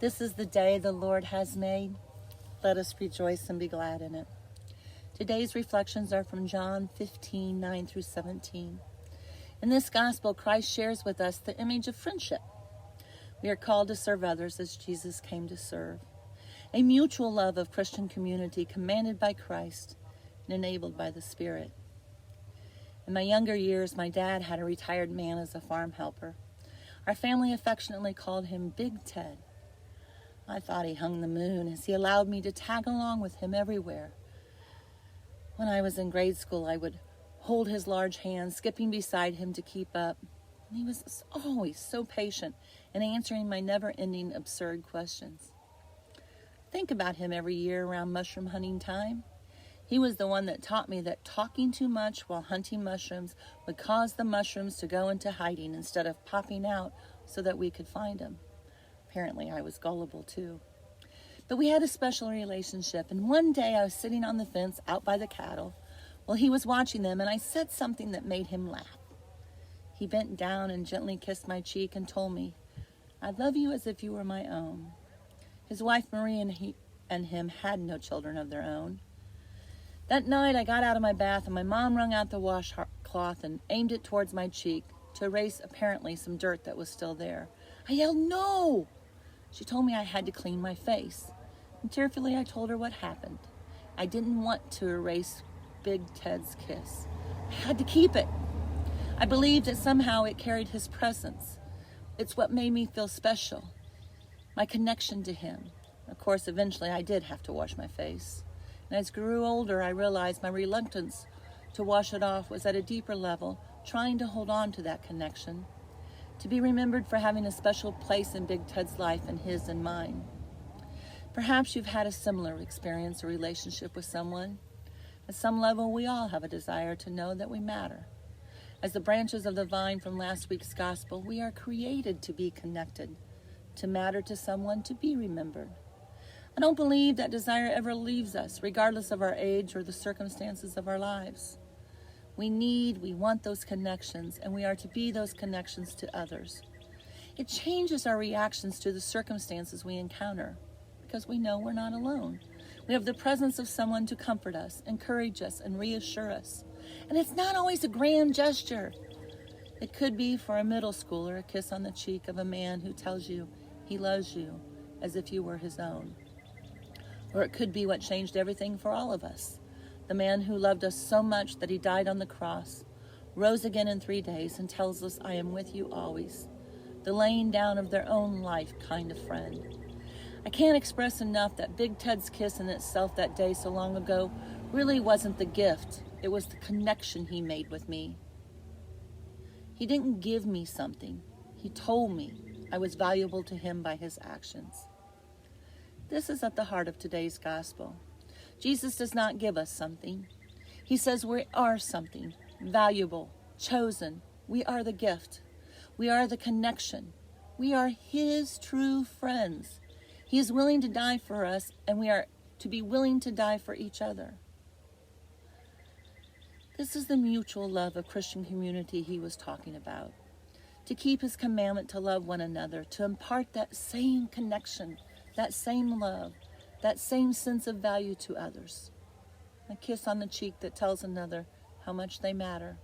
This is the day the Lord has made. Let us rejoice and be glad in it. Today's reflections are from John 15, 9 through 17. In this gospel, Christ shares with us the image of friendship. We are called to serve others as Jesus came to serve. A mutual love of Christian community commanded by Christ and enabled by the Spirit. In my younger years, my dad had a retired man as a farm helper. Our family affectionately called him Big Ted. I thought he hung the moon as he allowed me to tag along with him everywhere. When I was in grade school, I would hold his large hand, skipping beside him to keep up. And he was always so patient in answering my never-ending absurd questions. Think about him every year around mushroom hunting time. He was the one that taught me that talking too much while hunting mushrooms would cause the mushrooms to go into hiding instead of popping out so that we could find them. Apparently, I was gullible too. But we had a special relationship, and one day I was sitting on the fence out by the cattle while he was watching them, and I said something that made him laugh. He bent down and gently kissed my cheek and told me, "I love you as if you were my own." His wife Marie and him had no children of their own. That night I got out of my bath and my mom wrung out the washcloth and aimed it towards my cheek to erase apparently some dirt that was still there. I yelled, "No!" She told me I had to clean my face. And tearfully I told her what happened. I didn't want to erase Big Ted's kiss. I had to keep it. I believed that somehow it carried his presence. It's what made me feel special. My connection to him. Of course, eventually I did have to wash my face. And as I grew older, I realized my reluctance to wash it off was at a deeper level, trying to hold on to that connection, to be remembered for having a special place in Big Ted's life and his and mine. Perhaps you've had a similar experience or relationship with someone. At some level, we all have a desire to know that we matter. As the branches of the vine from last week's gospel, we are created to be connected, to matter to someone, to be remembered. I don't believe that desire ever leaves us, regardless of our age or the circumstances of our lives. We want those connections, and we are to be those connections to others. It changes our reactions to the circumstances we encounter, because we know we're not alone. We have the presence of someone to comfort us, encourage us, and reassure us. And it's not always a grand gesture. It could be for a middle schooler, a kiss on the cheek of a man who tells you he loves you as if you were his own. Or it could be what changed everything for all of us. The man who loved us so much that he died on the cross, rose again in 3 days and tells us, "I am with you always." The laying down of their own life kind of friend. I can't express enough that Big Ted's kiss in itself that day so long ago really wasn't the gift. It was the connection he made with me. He didn't give me something. He told me I was valuable to him by his actions. This is at the heart of today's gospel. Jesus does not give us something. He says we are something, valuable, chosen. We are the gift. We are the connection. We are his true friends. He is willing to die for us, and we are to be willing to die for each other. This is the mutual love of Christian community he was talking about. To keep his commandment to love one another, to impart that same connection, that same love, that same sense of value to others. A kiss on the cheek that tells another how much they matter,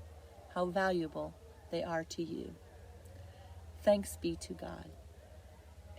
how valuable they are to you. Thanks be to God.